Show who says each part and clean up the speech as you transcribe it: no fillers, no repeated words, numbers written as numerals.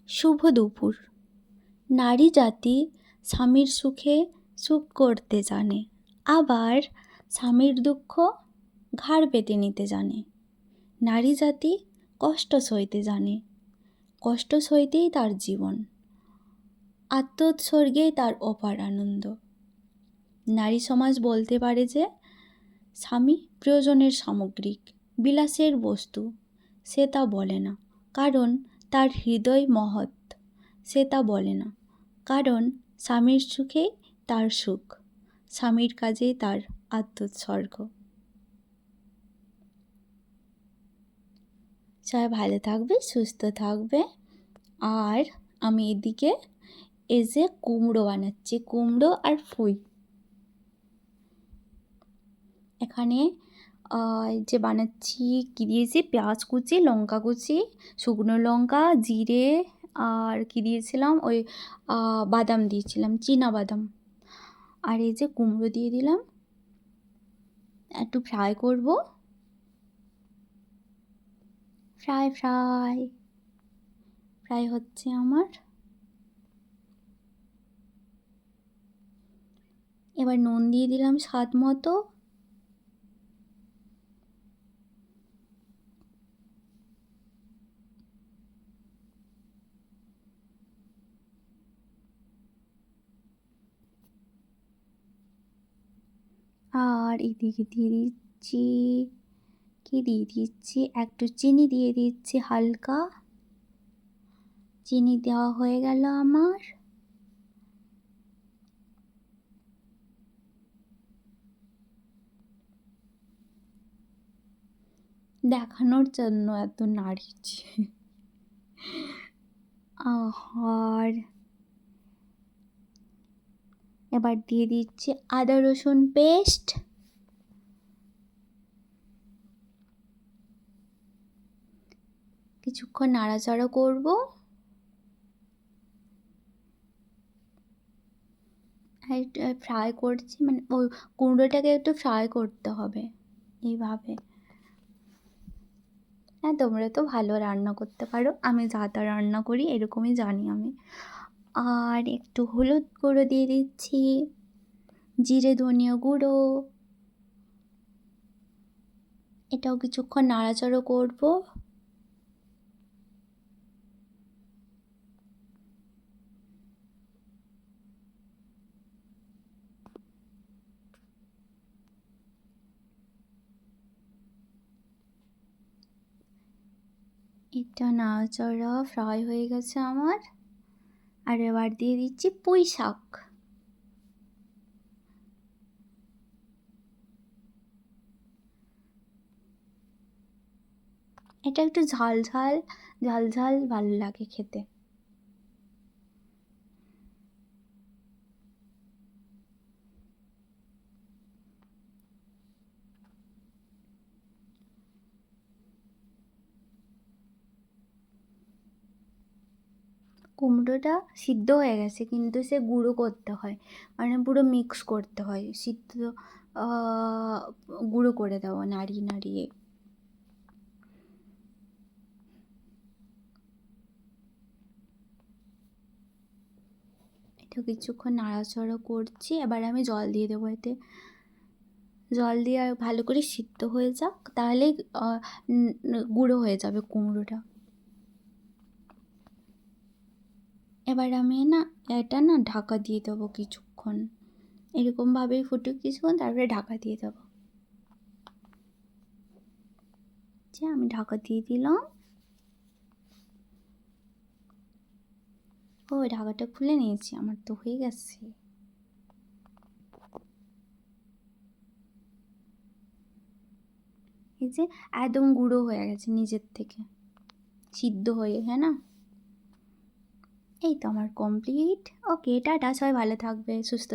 Speaker 1: শুভ দুপুর। নারী জাতি স্বামীর সুখে সুখ করতে জানে, আবার স্বামীর দুঃখ ঘাড় পেতে নিতে জানে। নারী জাতি কষ্ট সইতে জানে, কষ্ট সইতেই তার জীবন, আত্মোৎসর্গেই তার অপার আনন্দ। নারী সমাজ বলতে পারে যে স্বামী প্রয়োজনের সামগ্রিক, বিলাসের বস্তু, সে তা বলে না, কারণ তার হৃদয় মহৎ। সে তা বলে না, কারণ স্বামীর সুখেই তার সুখ, স্বামীর কাজেই তার আত্মোৎসর্গ। সবাই ভালো থাকবে, সুস্থ থাকবে। আর আমি এদিকে যে কুমড়ো বানাচ্ছি, কুমড়ো আর পুঁই। এখানে যে বানাচ্ছি কী দিয়েছি, পেঁয়াজ কুচি, লঙ্কা কুচি, শুকনো লঙ্কা, জিরে, আর কি দিয়েছিলাম, ওই বাদাম দিয়েছিলাম, চীনা বাদাম। আর এই যে কুমড়ো দিয়ে দিলাম, একটু ফ্রাই করব, ফ্রাই ফ্রাই ফ্রাই হচ্ছে আমার। এবার নুন দিয়ে দিলাম স্বাদ মতো। আর এদিকে দিয়ে দিচ্ছি একটু চিনি দিয়ে দিচ্ছি হালকা। চিনি দেওয়া হয়ে গেল আমার। দেখানোর জন্য এত নাড়িয়েছি। আর এবার দিয়ে দিচ্ছি আদা রসুন পেস্ট। কিছুক্ষণ নাড়াচাড়া করব। ফ্রাই করছি, মানে ওই কুমড়োটাকে একটু ফ্রাই করতে হবে এইভাবে। হ্যাঁ, তোমরা তো ভালো রান্না করতে পারো, আমি যা তা রান্না করি এরকমই জানি আমি। আর একটু হলুদ গুঁড়ো দিয়ে দিচ্ছি, জিরে ধনিয়া গুঁড়ো। এটাও কিছুক্ষণ নাড়াচাড়া করব। এটা নাড়াচাড়া ফ্রাই হয়ে গেছে আমার। আর এবার দিয়ে দিচ্ছি পুঁই শাক। এটা একটু ঝাল ঝাল ভালো লাগে খেতে। কুমড়োটা সিদ্ধ হয়ে গেছে, কিন্তু সে গুঁড়ো করতে হয়, মানে পুরো মিক্স করতে হয়, সিদ্ধ গুঁড়ো করে দেওয়া, নাড়িয়ে। এটা কিছুক্ষণ নাড়াচাড়া করছি। এবার আমি জল দিয়ে দেবো এতে। জল দিয়ে আর ভালো করে সিদ্ধ হয়ে যাক, তাহলেই গুঁড়ো হয়ে যাবে কুমড়োটা। এবার আমি এটা ঢাকা দিয়ে দেবো কিছুক্ষণ, এরকমভাবেই ফুটুক কিছুক্ষণ, তারপরে ঢাকা দিয়ে দেবো। যে আমি ঢাকা দিয়ে দিলাম। ও, ঢাকাটা খুলে নিয়েছি, আমার তো হয়ে গেছে। এই যে একদম গুঁড়ো হয়ে গেছে নিজের থেকে, সিদ্ধ হয়ে, হ্যাঁ না? এই তো আমার কমপ্লিট। ওকে, টাটা, সবাই ভালো থাকবে, সুস্থ